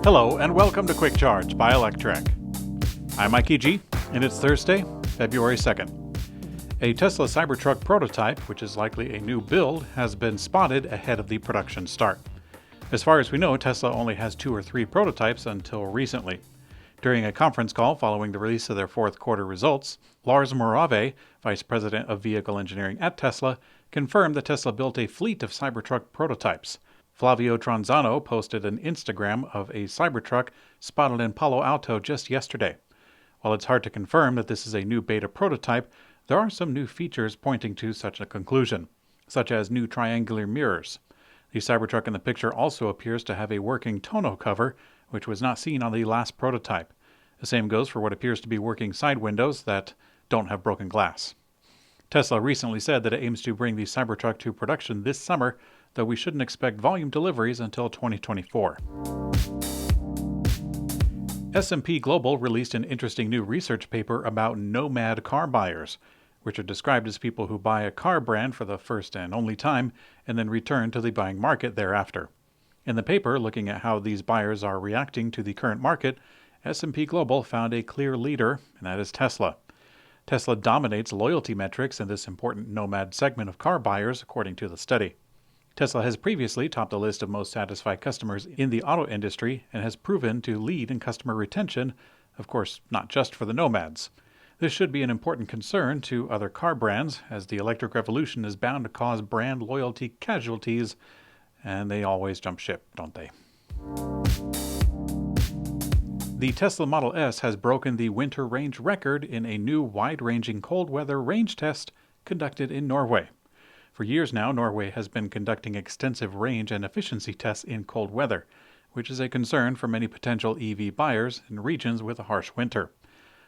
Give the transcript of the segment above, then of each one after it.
Hello and welcome to Quick Charge by Electrek. I'm Mikey G, and it's Thursday, February 2nd. A Tesla Cybertruck prototype, which is likely a new build, has been spotted ahead of the production start. As far as we know, Tesla only has 2 or 3 prototypes until recently. During a conference call following the release of their fourth quarter results, Lars Morave, Vice President of Vehicle Engineering at Tesla, confirmed that Tesla built a fleet of Cybertruck prototypes. Flavio Tronzano posted an Instagram of a Cybertruck spotted in Palo Alto just yesterday. While it's hard to confirm that this is a new beta prototype, there are some new features pointing to such a conclusion, such as new triangular mirrors. The Cybertruck in the picture also appears to have a working tonneau cover, which was not seen on the last prototype. The same goes for what appears to be working side windows that don't have broken glass. Tesla recently said that it aims to bring the Cybertruck to production this summer, though we shouldn't expect volume deliveries until 2024. S&P Global released an interesting new research paper about nomad car buyers, which are described as people who buy a car brand for the first and only time and then return to the buying market thereafter. In the paper, looking at how these buyers are reacting to the current market, S&P Global found a clear leader, and that is Tesla. Tesla dominates loyalty metrics in this important nomad segment of car buyers, according to the study. Tesla has previously topped the list of most satisfied customers in the auto industry and has proven to lead in customer retention, of course, not just for the Nomads. This should be an important concern to other car brands, as the electric revolution is bound to cause brand loyalty casualties, and they always jump ship, don't they? The Tesla Model S has broken the winter range record in a new wide-ranging cold weather range test conducted in Norway. For years now, Norway has been conducting extensive range and efficiency tests in cold weather, which is a concern for many potential EV buyers in regions with a harsh winter.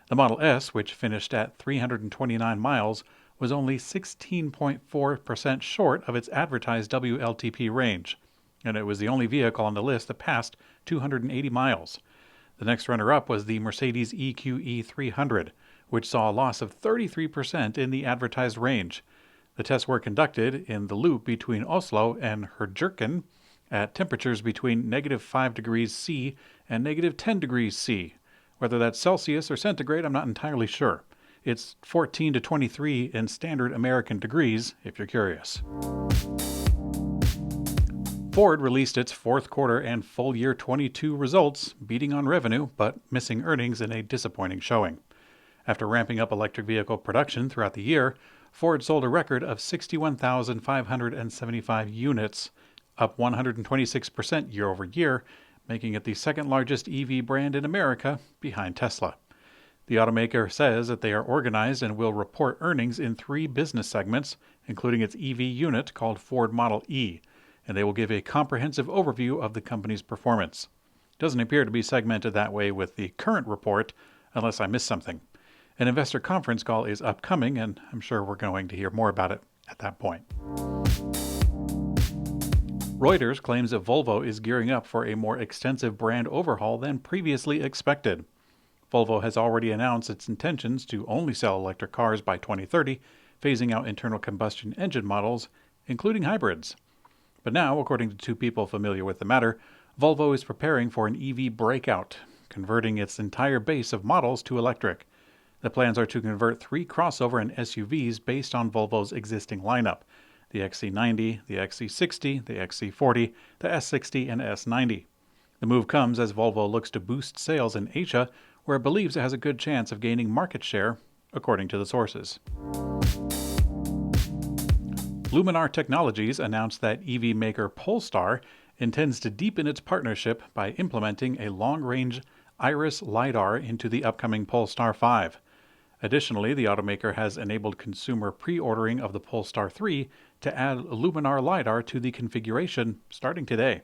The Model S, which finished at 329 miles, was only 16.4% short of its advertised WLTP range, and it was the only vehicle on the list that passed 280 miles. The next runner-up was the Mercedes EQE 300, which saw a loss of 33% in the advertised range. The tests were conducted in the loop between Oslo and Herjurken at temperatures between -5 degrees C and -10 degrees C. Whether that's Celsius or centigrade, I'm not entirely sure. It's 14 to 23 in standard American degrees, if you're curious. Ford released its fourth quarter and full year 22 results, beating on revenue but missing earnings in a disappointing showing. After ramping up electric vehicle production throughout the year, Ford sold a record of 61,575 units, up 126% year over year, making it the second largest EV brand in America, behind Tesla. The automaker says that they are organized and will report earnings in 3 business segments, including its EV unit called Ford Model E, and they will give a comprehensive overview of the company's performance. It doesn't appear to be segmented that way with the current report, unless I missed something. An investor conference call is upcoming, and I'm sure we're going to hear more about it at that point. Reuters claims that Volvo is gearing up for a more extensive brand overhaul than previously expected. Volvo has already announced its intentions to only sell electric cars by 2030, phasing out internal combustion engine models, including hybrids. But now, according to 2 people familiar with the matter, Volvo is preparing for an EV breakout, converting its entire base of models to electric. The plans are to convert 3 crossover and SUVs based on Volvo's existing lineup: the XC90, the XC60, the XC40, the S60, and S90. The move comes as Volvo looks to boost sales in Asia, where it believes it has a good chance of gaining market share, according to the sources. Luminar Technologies announced that EV maker Polestar intends to deepen its partnership by implementing a long-range iris lidar into the upcoming Polestar 5. Additionally, the automaker has enabled consumer pre-ordering of the Polestar 3 to add Luminar lidar to the configuration starting today.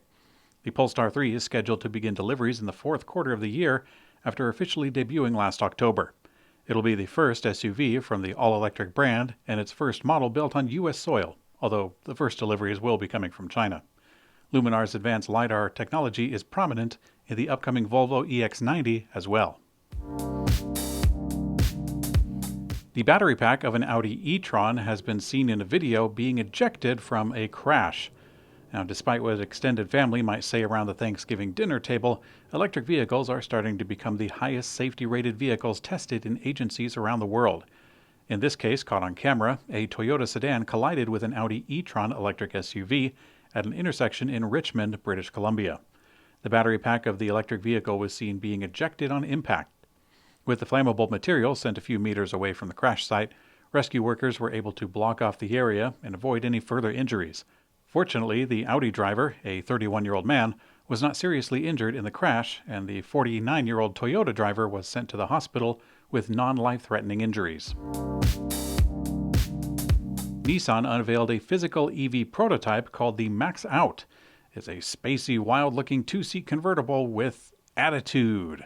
The Polestar 3 is scheduled to begin deliveries in the fourth quarter of the year after officially debuting last October. It'll be the first SUV from the all-electric brand and its first model built on U.S. soil, although the first deliveries will be coming from China. Luminar's advanced lidar technology is prominent in the upcoming Volvo EX90 as well. The battery pack of an Audi e-tron has been seen in a video being ejected from a crash. Now, despite what extended family might say around the Thanksgiving dinner table, electric vehicles are starting to become the highest safety-rated vehicles tested in agencies around the world. In this case, caught on camera, a Toyota sedan collided with an Audi e-tron electric SUV at an intersection in Richmond, British Columbia. The battery pack of the electric vehicle was seen being ejected on impact. With the flammable material sent a few meters away from the crash site, rescue workers were able to block off the area and avoid any further injuries. Fortunately, the Audi driver, a 31-year-old man, was not seriously injured in the crash, and the 49-year-old Toyota driver was sent to the hospital with non-life-threatening injuries. Nissan unveiled a physical EV prototype called the Max Out. It's a spacey, wild-looking two-seat convertible with attitude.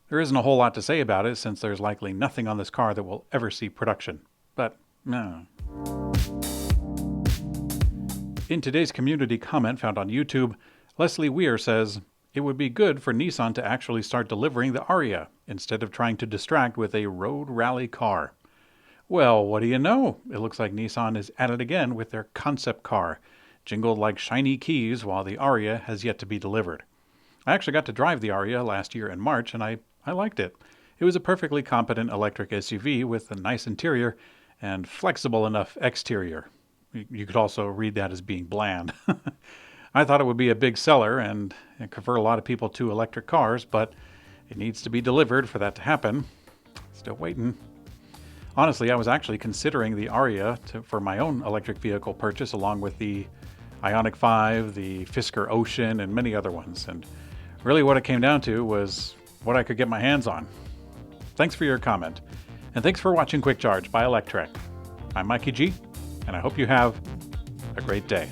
There isn't a whole lot to say about it, since there's likely nothing on this car that will ever see production. But, no. In today's community comment found on YouTube, Leslie Weir says, "It would be good for Nissan to actually start delivering the Aria, instead of trying to distract with a road rally car." Well, what do you know? It looks like Nissan is at it again with their concept car, jingled like shiny keys while the Aria has yet to be delivered. I actually got to drive the Aria last year in March, and I liked it. It was a perfectly competent electric SUV with a nice interior and flexible enough exterior. You could also read that as being bland. I thought it would be a big seller and convert a lot of people to electric cars, but it needs to be delivered for that to happen. Still waiting. Honestly, I was actually considering the Aria for my own electric vehicle purchase, along with the Ioniq 5, the Fisker Ocean, and many other ones. And really what it came down to was what I could get my hands on. Thanks for your comment. And thanks for watching Quick Charge by Electrek. I'm Mikey G, and I hope you have a great day.